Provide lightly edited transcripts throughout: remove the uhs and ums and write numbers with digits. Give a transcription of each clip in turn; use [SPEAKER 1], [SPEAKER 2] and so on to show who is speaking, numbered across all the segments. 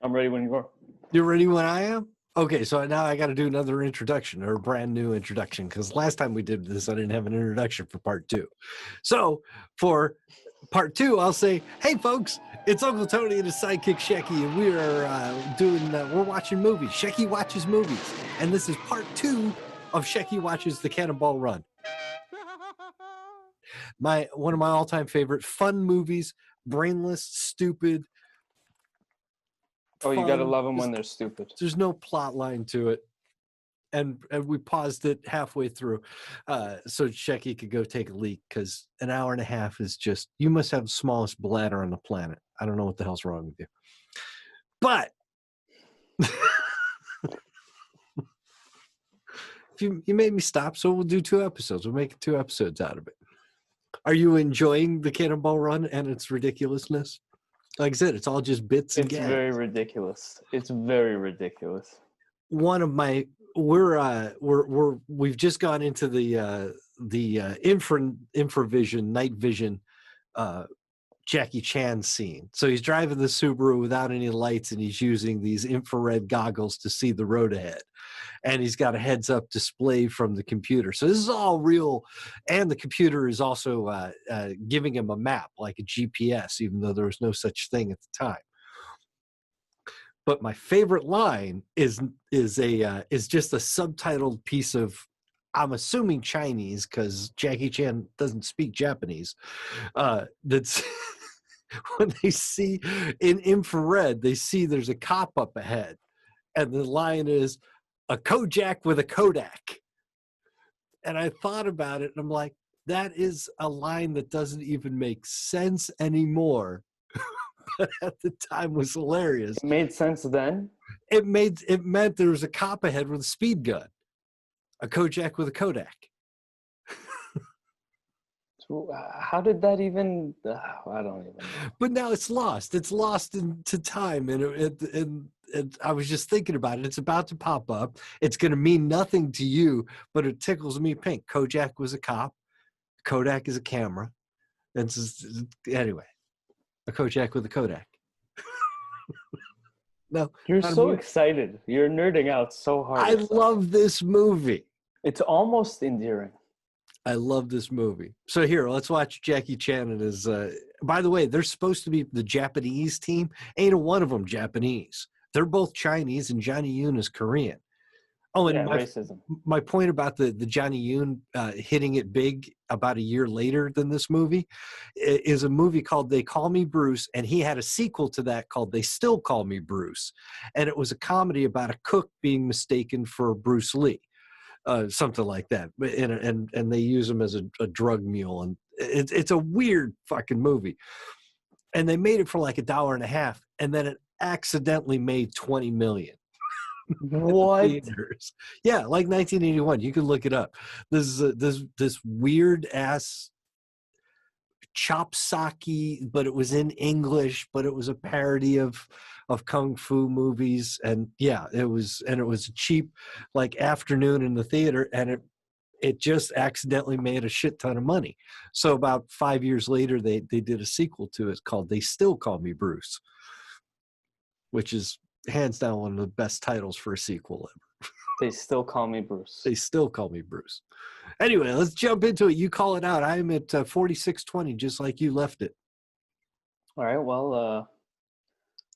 [SPEAKER 1] I'm ready when you are.
[SPEAKER 2] You're ready when I am? Okay, so now I got to do another introduction or a brand new introduction because last time we did this, I didn't have an introduction for part 2. So for part 2, I'll say, hey, folks, it's Uncle Tony and his sidekick Shecky, and we are we're watching movies. Shecky watches movies, and this is part 2 of Shecky watches the Cannonball Run. One of my all-time favorite fun movies, brainless, stupid.
[SPEAKER 1] Oh, you gotta love them when they're stupid.
[SPEAKER 2] There's no plot line to it. And we paused it halfway through so Shecky could go take a leak because an hour and a half is just, you must have the smallest bladder on the planet. I don't know what the hell's wrong with you. But you made me stop, so we'll do 2 episodes. We'll make 2 episodes out of it. Are you enjoying the Cannonball Run and its ridiculousness? Like I said, it's all just bits and gags.
[SPEAKER 1] It's very ridiculous. It's very ridiculous.
[SPEAKER 2] One of my we've just gone into the infravision, night vision Jackie Chan scene. So he's driving the Subaru without any lights, and he's using these infrared goggles to see the road ahead. And he's got a heads-up display from the computer. So this is all real, and the computer is also giving him a map, like a GPS, even though there was no such thing at the time. But my favorite line is just a subtitled piece of, I'm assuming Chinese because Jackie Chan doesn't speak Japanese. That's when they see in infrared, they see there's a cop up ahead, and the line is a Kojak with a Kodak. And I thought about it, and I'm like, that is a line that doesn't even make sense anymore. But at the time was hilarious.
[SPEAKER 1] It made sense then?
[SPEAKER 2] It meant there was a cop ahead with a speed gun. A Kojak with a Kodak.
[SPEAKER 1] So how did that even... I don't even know.
[SPEAKER 2] But now it's lost. It's lost into time. And I was just thinking about it. It's about to pop up. It's going to mean nothing to you, but it tickles me pink. Kojak was a cop. Kodak is a camera. And anyway. A Kojak with a Kodak. No,
[SPEAKER 1] you're so excited. You're nerding out so hard.
[SPEAKER 2] I love this movie.
[SPEAKER 1] It's almost endearing.
[SPEAKER 2] I love this movie. So here, let's watch Jackie Chan and his. By the way, they're supposed to be the Japanese team. Ain't a one of them Japanese. They're both Chinese, and Johnny Yun is Korean. Oh, and
[SPEAKER 1] racism.
[SPEAKER 2] My point about the Johnny Yun hitting it big about a year later than this movie is a movie called They Call Me Bruce, and he had a sequel to that called They Still Call Me Bruce, and it was a comedy about a cook being mistaken for Bruce Lee, something like that, and they use him as a drug mule, and it's a weird fucking movie, and they made it for like $1.50, and then it accidentally made $20 million.
[SPEAKER 1] What?
[SPEAKER 2] Yeah, like 1981. You can look it up. This weird ass chopsaki, but it was in English, but it was a parody of kung fu movies, and yeah, it was a cheap like afternoon in the theater, and it just accidentally made a shit ton of money. So about 5 years later, they did a sequel to it called They Still Call Me Bruce, which is hands down one of the best titles for a sequel ever.
[SPEAKER 1] They Still Call Me Bruce.
[SPEAKER 2] They Still Call Me Bruce. Anyway, let's jump into it. You call it out. I'm at 4620, just like you left it.
[SPEAKER 1] All right. Well,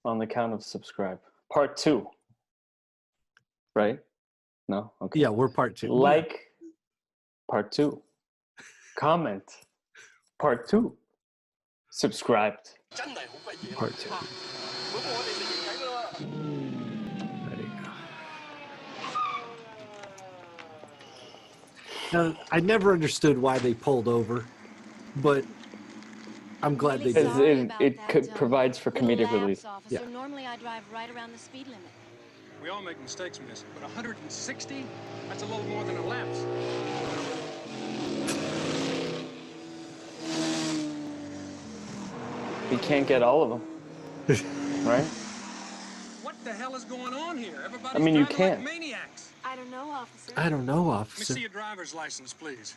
[SPEAKER 1] on the count of subscribe. Part 2. Right? No? Okay.
[SPEAKER 2] Yeah, we're part 2.
[SPEAKER 1] Like part 2. Comment. Part 2. Subscribed. Part 2.
[SPEAKER 2] There you go. Now, I never understood why they pulled over, but I'm glad they did.
[SPEAKER 1] It provides for comedic relief.
[SPEAKER 3] Yeah. Normally I drive right around the speed limit.
[SPEAKER 4] We all make mistakes, miss, but 160? That's a little more than a lapse.
[SPEAKER 1] You can't get all of them. Right?
[SPEAKER 4] What the hell is going on here? Everybody's
[SPEAKER 1] I mean, you
[SPEAKER 4] driving
[SPEAKER 1] can't.
[SPEAKER 4] Like maniacs.
[SPEAKER 3] I don't know, officer.
[SPEAKER 2] I don't know,
[SPEAKER 4] Let me
[SPEAKER 2] officer.
[SPEAKER 4] see your driver's license, please.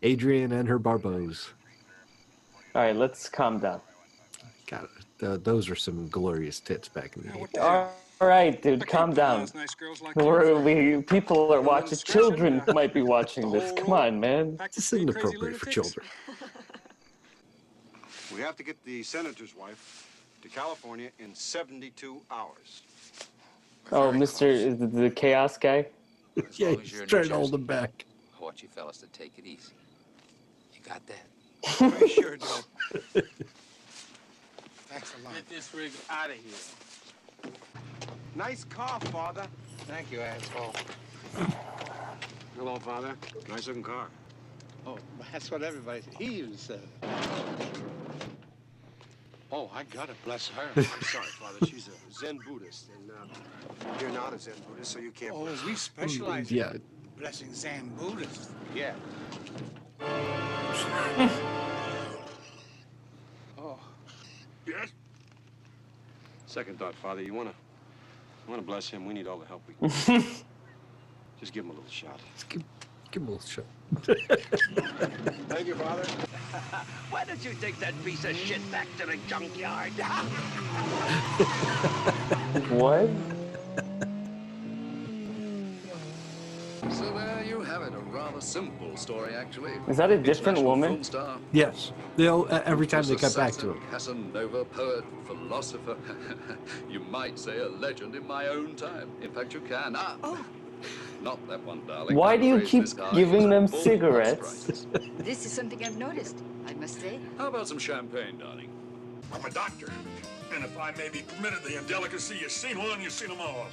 [SPEAKER 2] Adrian and her Barbos.
[SPEAKER 1] All right, let's calm down.
[SPEAKER 2] God, those were some glorious tits back in the day.
[SPEAKER 4] What the hell?
[SPEAKER 1] All right, dude,
[SPEAKER 4] I
[SPEAKER 1] calm
[SPEAKER 4] can't put
[SPEAKER 1] down.
[SPEAKER 4] those nice girls like you.
[SPEAKER 1] People are
[SPEAKER 4] A little
[SPEAKER 1] watching.
[SPEAKER 4] discretion,
[SPEAKER 1] Children might be
[SPEAKER 4] the
[SPEAKER 1] watching this.
[SPEAKER 4] whole
[SPEAKER 1] Come
[SPEAKER 4] row.
[SPEAKER 1] on, man.
[SPEAKER 4] Packed
[SPEAKER 2] This
[SPEAKER 4] with
[SPEAKER 2] isn't
[SPEAKER 4] three crazy
[SPEAKER 2] appropriate for
[SPEAKER 4] lunatics.
[SPEAKER 2] children.
[SPEAKER 5] We have to get the senator's wife to California in 72 hours.
[SPEAKER 1] Oh,
[SPEAKER 6] Very
[SPEAKER 1] Mr.
[SPEAKER 6] close.
[SPEAKER 1] is the chaos guy.
[SPEAKER 6] As
[SPEAKER 2] Yeah,
[SPEAKER 6] long as
[SPEAKER 2] he's
[SPEAKER 6] you're in
[SPEAKER 2] trying
[SPEAKER 6] New
[SPEAKER 2] to hold
[SPEAKER 6] Jersey.
[SPEAKER 2] him back.
[SPEAKER 6] I want you fellas to take it easy. You got that?
[SPEAKER 5] I sure do.
[SPEAKER 4] Thanks a lot.
[SPEAKER 7] Get this rig out of here.
[SPEAKER 5] Nice car, Father.
[SPEAKER 7] Thank you, asshole.
[SPEAKER 5] Hello, Father. Nice looking car.
[SPEAKER 7] Oh, that's what everybody said. He even said it.
[SPEAKER 5] Oh, I gotta bless her. I'm sorry, Father. She's a Zen Buddhist, and you're not a Zen Buddhist, so you can't.
[SPEAKER 4] Oh,
[SPEAKER 5] bless her.
[SPEAKER 4] we specialize
[SPEAKER 2] Yeah.
[SPEAKER 4] in blessing Zen Buddhists.
[SPEAKER 5] Yeah.
[SPEAKER 4] Oh,
[SPEAKER 5] Yes. Second thought, Father. You wanna bless him? We need all the help we can. Just give him a little shot.
[SPEAKER 2] Just give him a little shot.
[SPEAKER 5] Thank you, Father.
[SPEAKER 8] Why don't you take that piece of shit back to the junkyard?
[SPEAKER 1] What?
[SPEAKER 9] So there you have it, a rather simple story, actually.
[SPEAKER 1] Is that a different
[SPEAKER 9] International
[SPEAKER 1] woman?
[SPEAKER 9] film star,
[SPEAKER 2] Yes. They'll every time they cut back to him.
[SPEAKER 9] Casanova, poet, philosopher. You might say a legend in my own time. In fact, you can. Not that one, darling.
[SPEAKER 1] Why
[SPEAKER 9] I'm
[SPEAKER 1] do you
[SPEAKER 9] afraid
[SPEAKER 1] keep
[SPEAKER 9] this guy
[SPEAKER 1] giving
[SPEAKER 9] is
[SPEAKER 1] them
[SPEAKER 9] full of
[SPEAKER 1] cigarettes?
[SPEAKER 9] arthritis.
[SPEAKER 3] This is something I've noticed, I must say.
[SPEAKER 9] How about some champagne, darling?
[SPEAKER 10] I'm a doctor, and if I may be permitted the indelicacy, you've seen one, you've seen them all.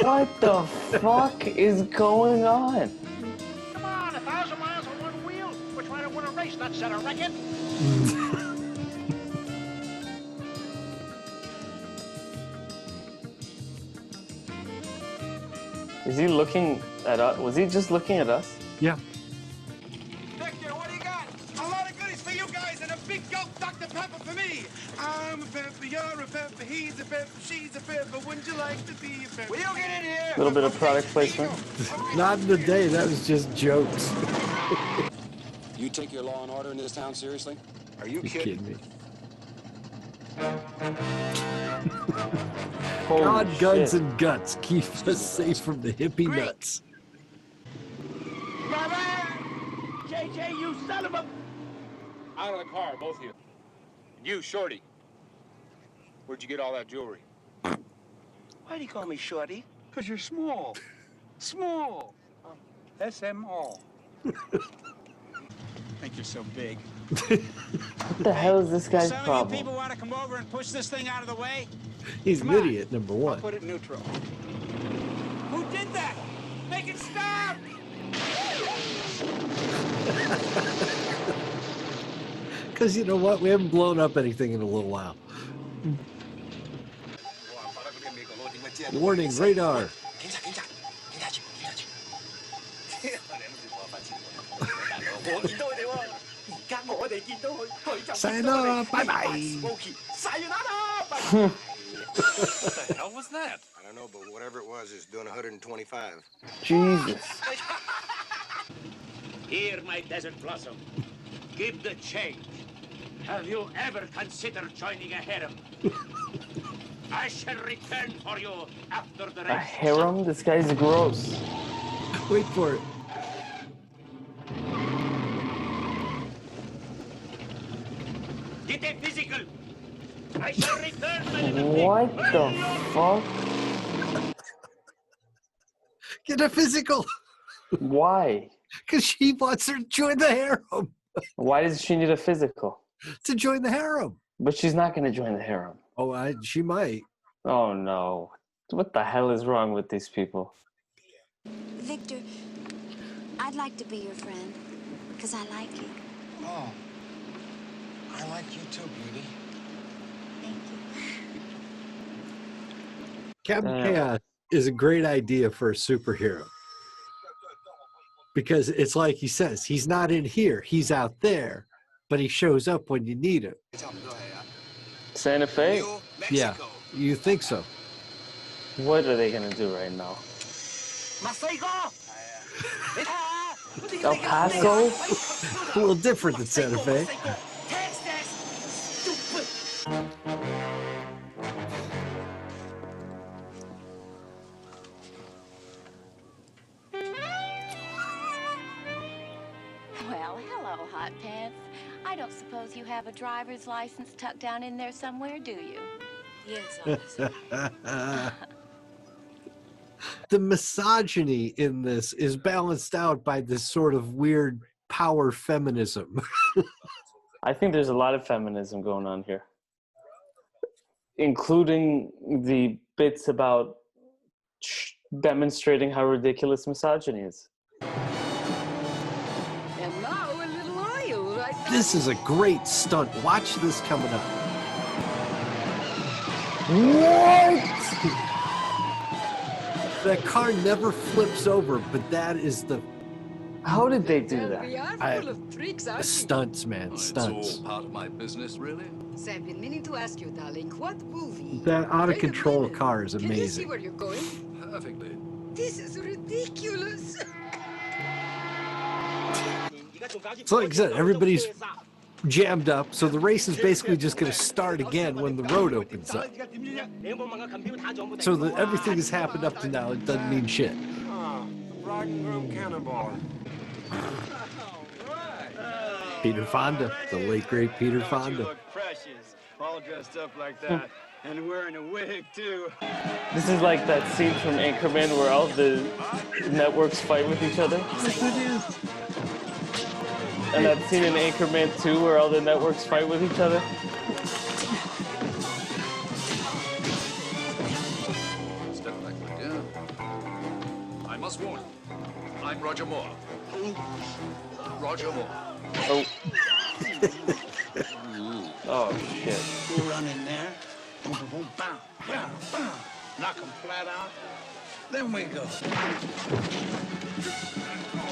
[SPEAKER 1] What the fuck is going on?
[SPEAKER 8] Come on, 1,000 miles on one wheel. We're trying to win a race, not set a record.
[SPEAKER 1] Is he looking at us? Was he just looking at us?
[SPEAKER 2] Yeah.
[SPEAKER 4] Victor, what do you got? A lot of goodies for you guys and a big gulp Dr. Pepper for me. I'm a pepper, you're a pepper, he's a pepper, she's a pepper. Wouldn't you like to be a pepper? Will you get in here?
[SPEAKER 1] A little bit of product placement.
[SPEAKER 2] Not in the day. That was just jokes.
[SPEAKER 5] You take your law and order in this town seriously? Are you
[SPEAKER 2] You
[SPEAKER 5] kidding?
[SPEAKER 2] kidding me?
[SPEAKER 1] Holy
[SPEAKER 2] God, guns,
[SPEAKER 1] shit.
[SPEAKER 2] and guts. Keep us safe from the hippie
[SPEAKER 8] Great.
[SPEAKER 2] nuts.
[SPEAKER 8] JJ, you son of a...
[SPEAKER 7] Out of the car, both of you. You, Shorty. Where'd you get all that jewelry?
[SPEAKER 8] Why do you call me Shorty?
[SPEAKER 4] Because you're small. Small. SMO. Think you're so big.
[SPEAKER 1] What the hell is this guy's
[SPEAKER 4] Some of you
[SPEAKER 1] problem?
[SPEAKER 4] people want to come over and push this thing out of the way?
[SPEAKER 2] He's
[SPEAKER 4] Come
[SPEAKER 2] an
[SPEAKER 4] on.
[SPEAKER 2] idiot, number
[SPEAKER 4] I'll
[SPEAKER 2] one.
[SPEAKER 4] put it neutral. Who did that? Make it stop!
[SPEAKER 2] Because you know what? We haven't blown up anything in a little while. Warning, radar. Sayonara, bye-bye.
[SPEAKER 10] What the hell was that?
[SPEAKER 5] I don't know, but whatever it was, it's doing 125.
[SPEAKER 1] Jesus.
[SPEAKER 8] Here, my desert blossom. Give the change. Have you ever considered joining a harem? I shall return for you after the
[SPEAKER 1] A
[SPEAKER 8] race.
[SPEAKER 1] harem? This guy's gross.
[SPEAKER 2] Wait for it.
[SPEAKER 8] Get a physical. I shall return, my little pig.
[SPEAKER 1] What the fuck?
[SPEAKER 2] Get a physical.
[SPEAKER 1] Why?
[SPEAKER 2] Because she wants her to join the harem.
[SPEAKER 1] Why does she need a physical?
[SPEAKER 2] To join the harem.
[SPEAKER 1] But she's not going to join the harem.
[SPEAKER 2] Oh, she might.
[SPEAKER 1] Oh no. What the hell is wrong with these people?
[SPEAKER 3] Victor, I'd like to be your friend, because I like you.
[SPEAKER 4] Oh. I like you too, Beauty.
[SPEAKER 3] Thank you.
[SPEAKER 2] Captain Chaos is a great idea for a superhero. Because it's like he says, he's not in here, he's out there, but he shows up when you need him.
[SPEAKER 1] Santa Fe?
[SPEAKER 2] Yeah, you think so.
[SPEAKER 1] What are they going to do right now? El Paso?
[SPEAKER 2] A little different than Santa Fe.
[SPEAKER 11] Well, hello, Hot Pants. I don't suppose you have a driver's license tucked down in there somewhere, do you?
[SPEAKER 3] Yes, officer.
[SPEAKER 2] The misogyny in this is balanced out by this sort of weird power feminism.
[SPEAKER 1] I think there's a lot of feminism going on here, including the bits about demonstrating how ridiculous misogyny is.
[SPEAKER 3] And now a little oil right now.
[SPEAKER 2] This is a great stunt. Watch this coming up.
[SPEAKER 1] What?
[SPEAKER 2] That car never flips over, but that is the
[SPEAKER 1] How did they do
[SPEAKER 3] We
[SPEAKER 1] that?
[SPEAKER 3] are full of tricks, aren't we?
[SPEAKER 2] stunts, man.
[SPEAKER 9] It's
[SPEAKER 2] Stunts.
[SPEAKER 9] all part of my business, really.
[SPEAKER 3] So I've been meaning to ask you, darling, what movie?
[SPEAKER 2] That out of
[SPEAKER 3] Wait a
[SPEAKER 2] control
[SPEAKER 3] minute.
[SPEAKER 2] car is
[SPEAKER 3] Can you see
[SPEAKER 2] amazing.
[SPEAKER 3] where you're going?
[SPEAKER 9] Perfectly.
[SPEAKER 3] This is ridiculous.
[SPEAKER 2] So like I said, everybody's jammed up, so the race is basically just going to start again when the road opens up. So everything that's happened up to now, it doesn't mean shit.
[SPEAKER 10] Bride and groom Cannonball.
[SPEAKER 2] Peter Fonda, the late great Peter
[SPEAKER 12] You
[SPEAKER 2] Fonda.
[SPEAKER 12] look precious, all dressed up like that, and wearing a wig too.
[SPEAKER 1] This is like that scene from Anchorman where all the networks fight with each other. And that scene in Anchorman 2 where all the networks fight with each other.
[SPEAKER 9] Step back, my dear. I must warn you. I'm Roger Moore. Roger Moore.
[SPEAKER 1] Oh. Oh, shit.
[SPEAKER 4] We'll run in there. Boom, boom, boom, bam, bam, bam. Knock them flat out. Then we go.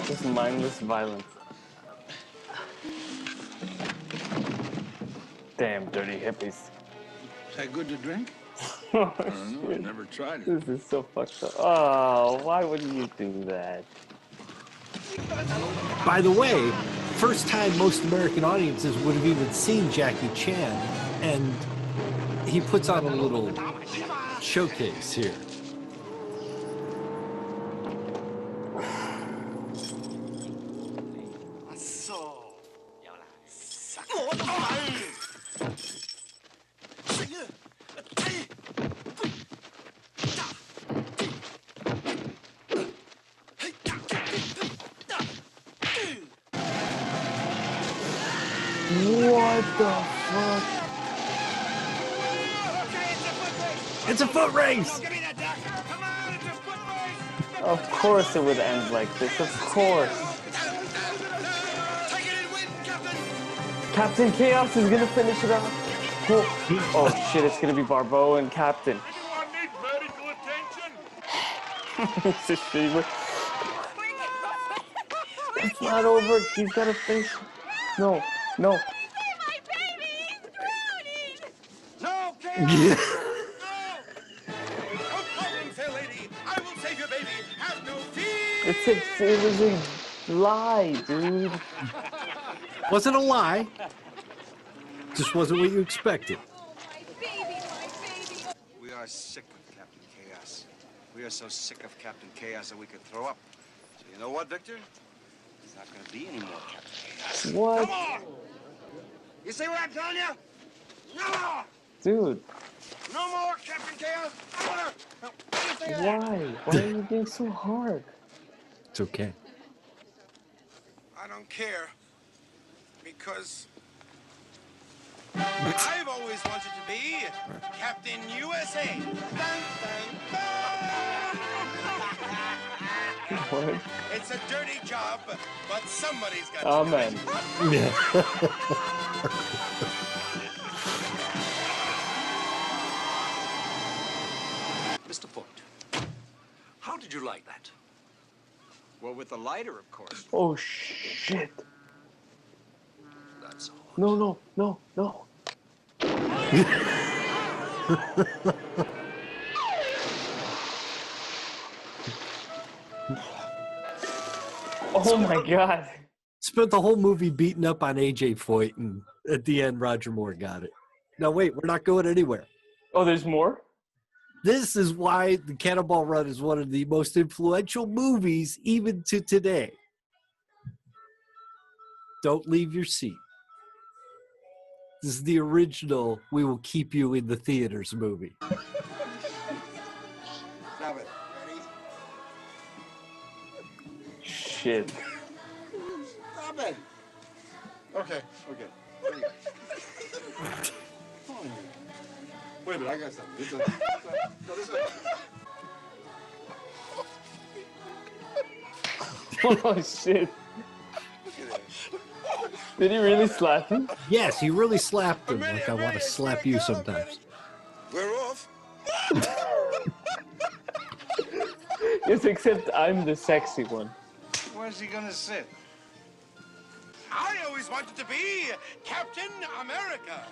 [SPEAKER 1] Just mindless violence. Damn dirty hippies.
[SPEAKER 4] Is that good to drink?
[SPEAKER 1] Oh,
[SPEAKER 10] I don't know. I
[SPEAKER 1] shit.
[SPEAKER 10] never tried it.
[SPEAKER 1] This is so fucked up. Oh, why would you do that?
[SPEAKER 2] By the way, first time most American audiences would have even seen Jackie Chan, and he puts on a little showcase here.
[SPEAKER 1] What the fuck?
[SPEAKER 2] It's a foot race!
[SPEAKER 4] Give me that doctor. Come on, it's a foot race.
[SPEAKER 1] Of course it would end like this. Of course.
[SPEAKER 4] Take it and win, Captain.
[SPEAKER 1] Captain Chaos is gonna finish it off. Oh shit, it's gonna be Barbeau and Captain.
[SPEAKER 10] Anyone need medical attention?
[SPEAKER 1] It's a shame. It's not over. He's gotta finish. No, no.
[SPEAKER 11] My baby is drowning!
[SPEAKER 4] No, Chaos.
[SPEAKER 2] Yeah.
[SPEAKER 4] No. No problem, fair lady. I will save your baby. Have no fear.
[SPEAKER 1] It was a lie, dude.
[SPEAKER 2] Wasn't a lie. Just wasn't what you expected.
[SPEAKER 5] We are sick of Captain Chaos. We are so sick of Captain Chaos that we could throw up. So you know what, Victor? There's not going to be any more Captain Chaos.
[SPEAKER 1] What?
[SPEAKER 4] Come on. You see what I'm telling you? No.
[SPEAKER 1] Dude,
[SPEAKER 4] No more Captain Chaos. No more. No. Anything of that.
[SPEAKER 1] why? Why are you being so hard?
[SPEAKER 2] It's okay.
[SPEAKER 4] I don't care. Because I've always wanted to be Captain USA. Dun, dun, dun.
[SPEAKER 1] What?
[SPEAKER 4] It's a dirty job, but somebody's got
[SPEAKER 1] Oh,
[SPEAKER 4] to do
[SPEAKER 1] man.
[SPEAKER 4] it.
[SPEAKER 2] Yeah.
[SPEAKER 9] Mr. Foote, how did you like that?
[SPEAKER 5] Well, with the lighter, of course.
[SPEAKER 1] Oh, shit.
[SPEAKER 9] That's all.
[SPEAKER 1] No, no, no, no. Oh my God.
[SPEAKER 2] Spent the whole movie beating up on AJ Foyt, and at the end, Roger Moore got it. Now, wait, we're not going anywhere.
[SPEAKER 1] Oh, there's more?
[SPEAKER 2] This is why the Cannonball Run is one of the most influential movies even to today. Don't leave your seat. This is the original We Will Keep You in the Theaters movie.
[SPEAKER 5] Stop it. Ready?
[SPEAKER 1] Shit.
[SPEAKER 5] Stop it. Okay. There you go. Oh, wait a minute, I got something. This is
[SPEAKER 1] Oh, shit. Did he really slap him?
[SPEAKER 2] Yes, he really slapped him like I want to slap you sometimes.
[SPEAKER 5] We're off.
[SPEAKER 1] Yes, except I'm the sexy one.
[SPEAKER 5] Where's he gonna sit?
[SPEAKER 4] I always wanted to be Captain America.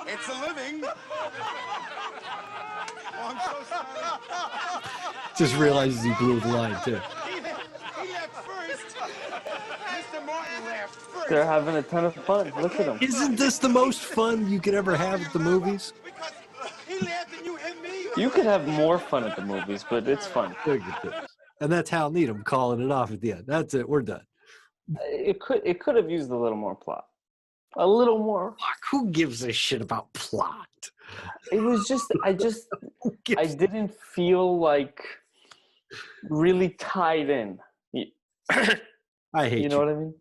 [SPEAKER 4] It's a living. Oh, I'm so sorry.
[SPEAKER 2] Just realizes he blew the line, too.
[SPEAKER 4] He left first. Mr. Martin left first.
[SPEAKER 1] They're having a ton of fun. Look at them.
[SPEAKER 2] Isn't this the most fun you could ever have at the movies?
[SPEAKER 4] Because he left and you hit me.
[SPEAKER 1] You could have more fun at the movies, but it's fun.
[SPEAKER 2] And that's Hal Needham calling it off at the end. That's it. We're done.
[SPEAKER 1] It could have used a little more plot. A little more.
[SPEAKER 2] Who gives a shit about plot?
[SPEAKER 1] It was just I didn't feel like really tied in.
[SPEAKER 2] I hate you.
[SPEAKER 1] You know what I mean?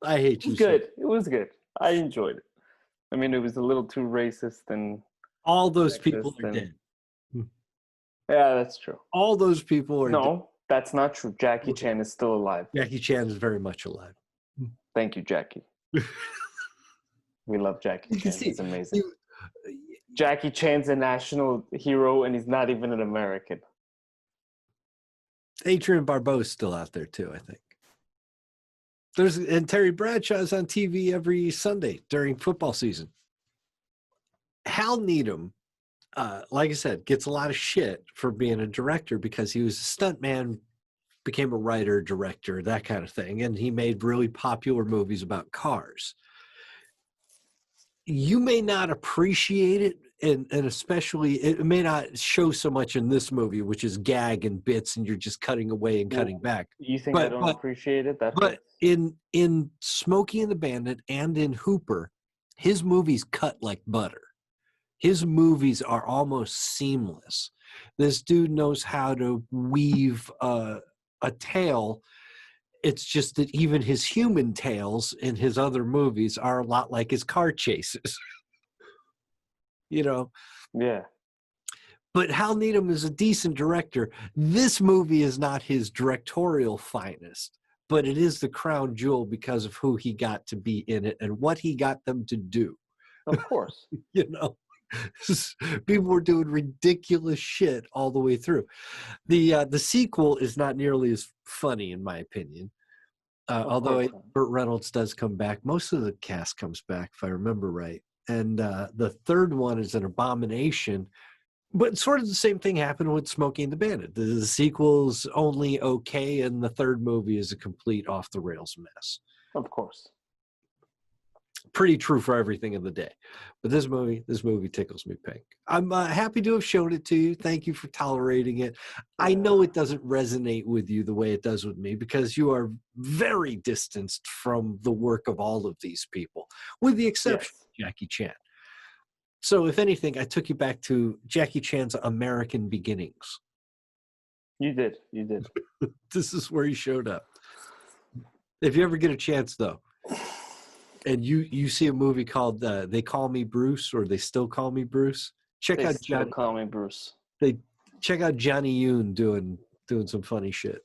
[SPEAKER 2] I hate you.
[SPEAKER 1] It was good. It was good. I enjoyed it. I mean, it was a little too racist and
[SPEAKER 2] all those people are dead.
[SPEAKER 1] Yeah, that's true.
[SPEAKER 2] All those people are dead.
[SPEAKER 1] That's not true. Jackie Chan is still alive.
[SPEAKER 2] Jackie Chan is very much alive.
[SPEAKER 1] Thank you, Jackie. We love Jackie Chan. He's amazing. Jackie Chan's a national hero, and he's not even an American.
[SPEAKER 2] Adrian Barbeau's still out there too, I think. And Terry Bradshaw's on TV every Sunday during football season. Hal Needham, like I said, gets a lot of shit for being a director because he was a stuntman, became a writer, director, that kind of thing, and he made really popular movies about cars. You may not appreciate it, and especially it may not show so much in this movie, which is gag and bits, and you're just cutting away and cutting back.
[SPEAKER 1] You think I don't appreciate it?
[SPEAKER 2] But in Smokey and the Bandit and in Hooper, his movies cut like butter. His movies are almost seamless. This dude knows how to weave a tale. It's just that even his human tales in his other movies are a lot like his car chases. You know?
[SPEAKER 1] Yeah.
[SPEAKER 2] But Hal Needham is a decent director. This movie is not his directorial finest, but it is the crown jewel because of who he got to be in it and what he got them to do.
[SPEAKER 1] Of course.
[SPEAKER 2] You know? People were doing ridiculous shit all the way through. The sequel is not nearly as funny, in my opinion. Although Burt Reynolds does come back. Most of the cast comes back, if I remember right. And the third one is an abomination. But sort of the same thing happened with Smokey and the Bandit. The sequel's only okay, and the third movie is a complete off-the-rails mess.
[SPEAKER 1] Of course.
[SPEAKER 2] Pretty true for everything in the day. But this movie tickles me pink. I'm happy to have shown it to you. Thank you for tolerating it. I know it doesn't resonate with you the way it does with me because you are very distanced from the work of all of these people, with the exception of Jackie Chan. So if anything, I took you back to Jackie Chan's American beginnings.
[SPEAKER 1] You did.
[SPEAKER 2] This is where he showed up. If you ever get a chance, though, and you see a movie called They Call Me Bruce, or They Still Call Me Bruce, check out Johnny.
[SPEAKER 1] Call Me Bruce.
[SPEAKER 2] Check out Johnny Yoon doing some funny shit.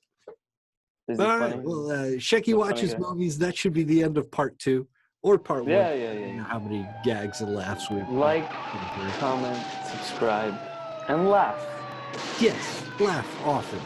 [SPEAKER 1] Is
[SPEAKER 2] All
[SPEAKER 1] it
[SPEAKER 2] right.
[SPEAKER 1] funny?
[SPEAKER 2] Well, Shecky watches movies. That should be the end of part 2 or part 1.
[SPEAKER 1] Yeah.
[SPEAKER 2] How many gags and laughs we've
[SPEAKER 1] like, comment, subscribe, and laugh.
[SPEAKER 2] Yes, laugh often.